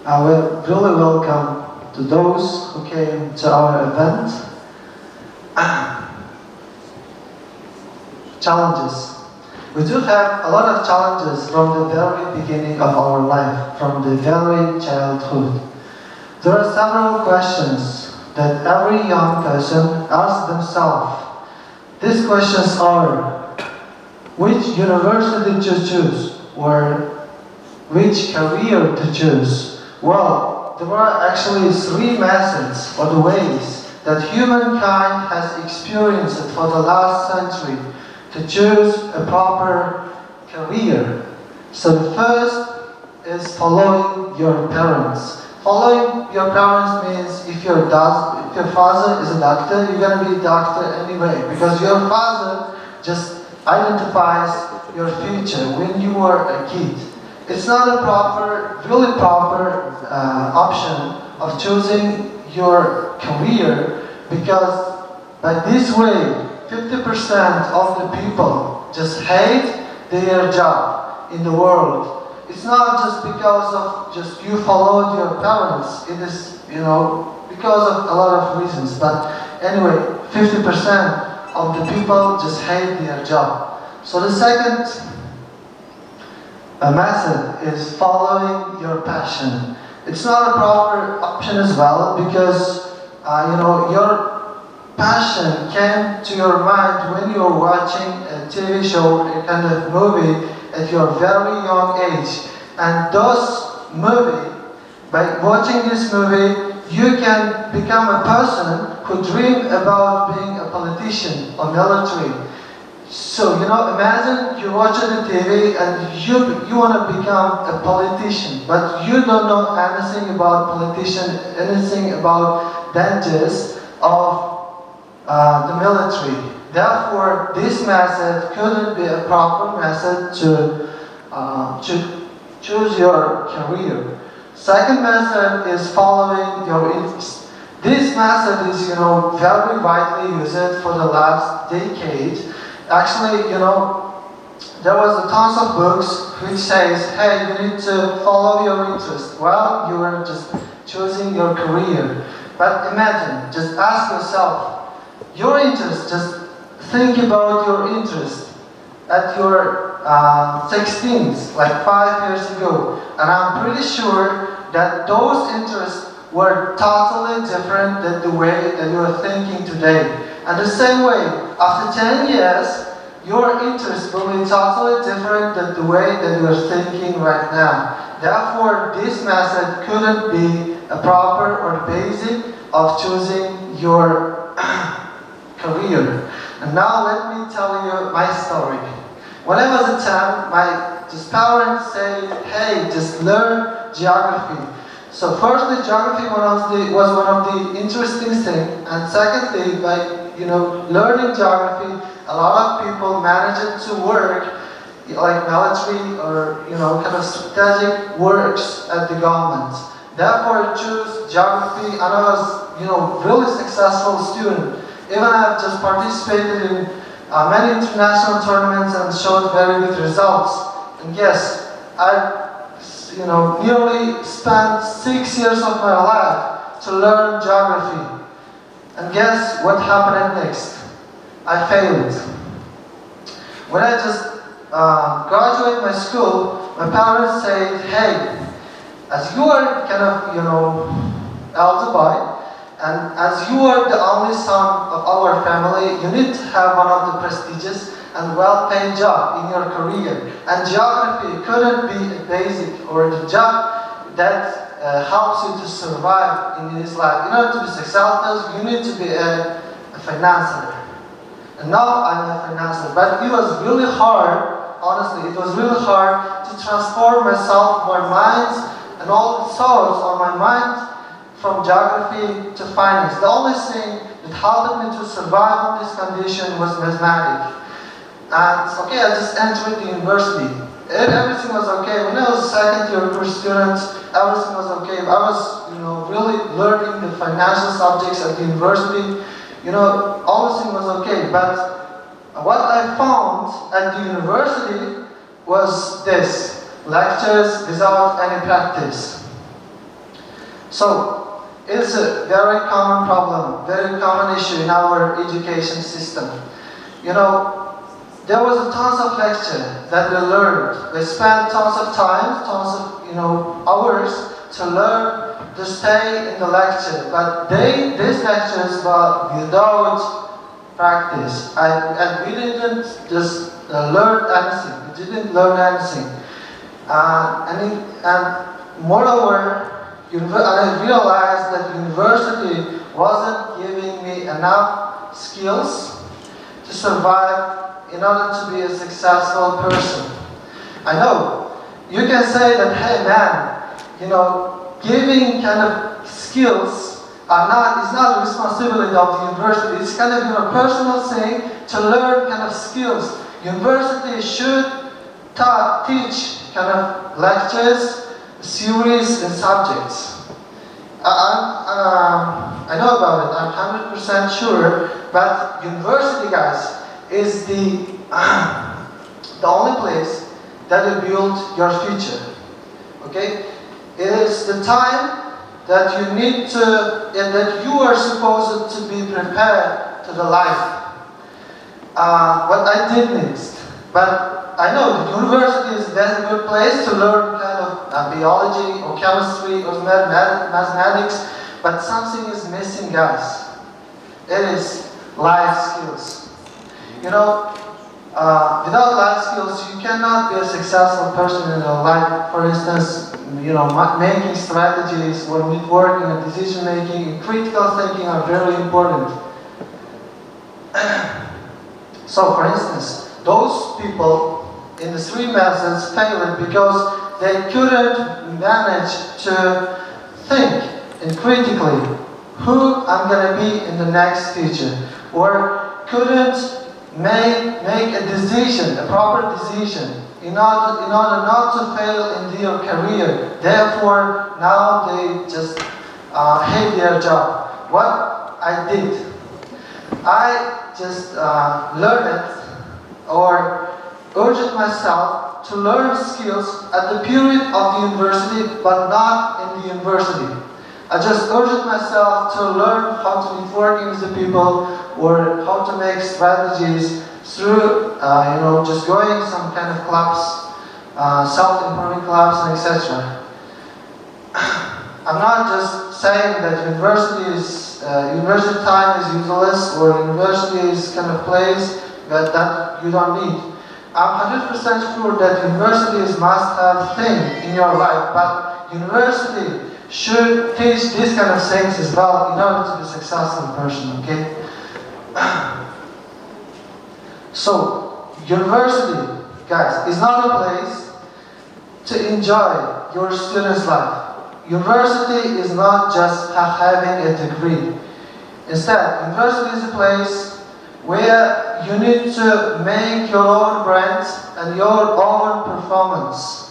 We're really welcome to those who came to our event. Challenges. We do have a lot of challenges from the very beginning of our life, from the very childhood. There are several questions that every young person asks themselves. These questions are: which university to choose, or which career to choose? Well, there are actually three methods or the ways that humankind has experienced for the last century to choose a proper career. So the first is following your parents. Following your parents means if your father is a doctor, you're going to be a doctor anyway, because your father just identifies your future when you were a kid. It's not a really proper option of choosing your career, because by this way, 50% of the people just hate their job in the world. It's not just because of just you followed your parents. It is, because of a lot of reasons. But anyway, 50% of the people just hate their job. So the second method is following your passion. It's not a proper option as well, because your passion came to your mind when you were watching a TV show, a kind of movie at your very young age. And by watching this movie, you can become a person who dream about being a politician or military. So, imagine you're watching the TV and you want to become a politician, but you don't know anything about politician, anything about dangers of the military. Therefore, this method couldn't be a proper method to choose your career. Second method is following your interest. This method is, very widely used for the last decade. Actually, there was a tons of books which says, hey, you need to follow your interest. Well, you were just choosing your career. But imagine, just ask yourself, your interest, just think about your interest at your 16th, like 5 years ago. And I'm pretty sure that those interests were totally different than the way that you are thinking today. And the same way, after 10 years, your interest will be totally different than the way that you are thinking right now. Therefore, this method couldn't be a proper or basic of choosing your career. And now let me tell you my story. When I was a 10, my parents said, hey, just learn geography. So firstly, geography was one of the interesting things, and secondly, by learning geography, a lot of people managed to work like military or kind of strategic works at the government. Therefore, I chose geography, and I was really successful student. Even I have just participated in many international tournaments and showed very good results. And yes, I nearly spent 6 years of my life to learn geography. And guess what happened next? I failed. When I just graduated my school, my parents said, hey, as you are kind of, elder boy, and as you are the only son of our family, you need to have one of the prestigious and well-paid job in your career. And geography couldn't be a basic or the job that helps you to survive in this life. In order to be successful, you need to be a financer. And now I'm a financer. But it was really hard, honestly, it was really hard to transform myself, my mind, and all the thoughts on my mind from geography to finance. The only thing that helped me to survive in this condition was mathematics. And okay, I just entered the university. Everything was okay. When I was a second year student, everything was okay. I was, really learning the financial subjects at the university. Everything was okay. But what I found at the university was this: lectures without any practice. So, it's a very common problem, very common issue in our education system. You know, there was a tons of lecture that we learned. We spent tons of time, tons of hours to learn to stay in the lecture. But these lectures were without practice. And we didn't just learn anything. We didn't learn anything. And moreover, I realized that university wasn't giving me enough skills to survive in order to be a successful person. I know you can say that, hey man, giving kind of skills is not a responsibility of the university. It's kind of your personal thing to learn kind of skills. University should teach kind of lectures, series, and subjects. I know about it. I'm 100% sure. But university, guys, is the only place that will build your future. Okay? It is the time that that you are supposed to be prepared to the life. What I did next. But I know the university is a very good place to learn kind of biology or chemistry or mathematics, but something is missing, guys. It is life skills. Without life skills, you cannot be a successful person in your life. For instance, making strategies or networking and decision making and critical thinking are very important. So, for instance, those people in the three methods failed because they couldn't manage to think and critically who I'm going to be in the next future, or couldn't make a decision, a proper decision, in order not to fail in their career. Therefore, now they just hate their job. What I did, I just learned it or urged myself to learn skills at the period of the university, but not in the university. I just urged myself to learn how to network with the people or how to make strategies through, just going some kind of clubs, self-improving clubs, and etc. I'm not just saying that university time is useless or university is kind of place that you don't need. I'm 100% sure that university is must-have thing in your life, but university should teach these kind of things as well in order to be a successful person, okay? So, university, guys, is not a place to enjoy your student's life. University is not just having a degree. Instead, university is a place where you need to make your own brand and your own performance.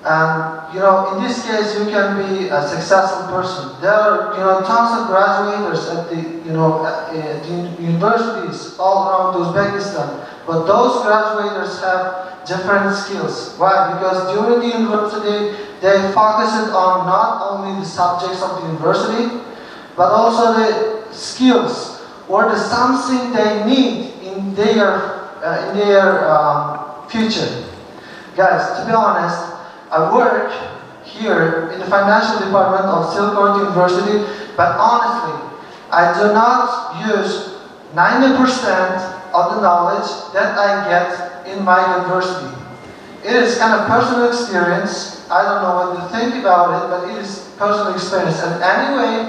And in this case, you can be a successful person. There are tons of graduates at the universities all around Uzbekistan. But those graduates have different skills. Why? Because during the university, they focused on not only the subjects of the university, but also the skills or the something they need in their future. Guys, to be honest, I work here in the financial department of Silk Road University, but honestly, I do not use 90% of the knowledge that I get in my university. It is kind of personal experience. I don't know what you think about it, but it is personal experience. And anyway,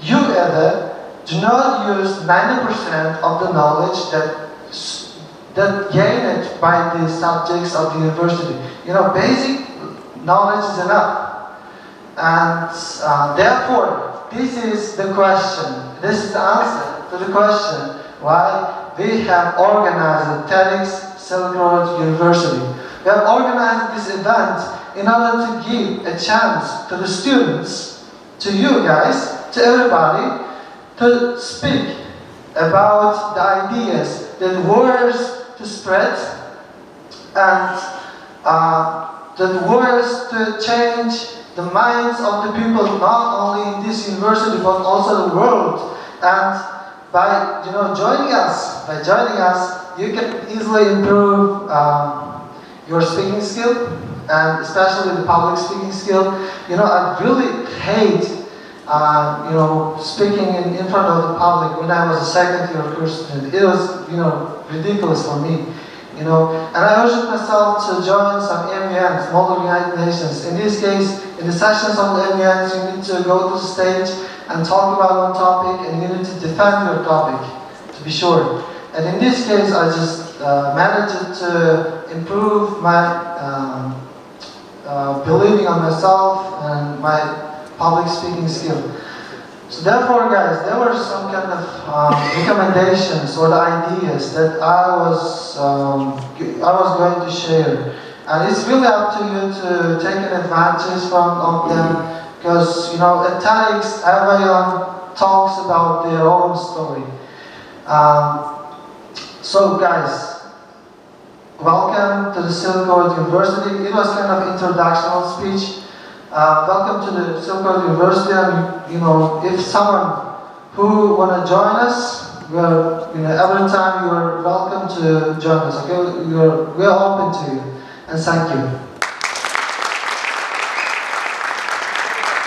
you either do not use 90% of the knowledge that gained by the subjects of the university. Basic knowledge is enough. And therefore, this is the question. This is the answer to the question why we have organized TEDx Silk Road University. We have organized this event in order to give a chance to the students, to you guys, to everybody, to speak about the ideas, the words to spread, and the words to change the minds of the people, not only in this university but also the world. And by joining us, you can easily improve your speaking skill, and especially the public speaking skill. I really hate speaking in front of the public when I was a second year course student. It was ridiculous for me. And I urged myself to join some MUNs, Model United Nations. In this case, in the sessions of the MUNs, you need to go to the stage and talk about one topic, and you need to defend your topic, to be sure. And in this case, I just managed to improve my believing on myself and my public speaking skill. So therefore, guys, there were some kind of recommendations or the ideas that I was going to share, and it's really up to you to take an advantage from them, because at TEDx everyone talks about their own story. So guys, welcome to the Silk Road University. It was kind of introductional speech. Welcome to the Silk Road University, and if someone who want to join us, every time you are welcome to join us. Okay, we're open to you, and thank you.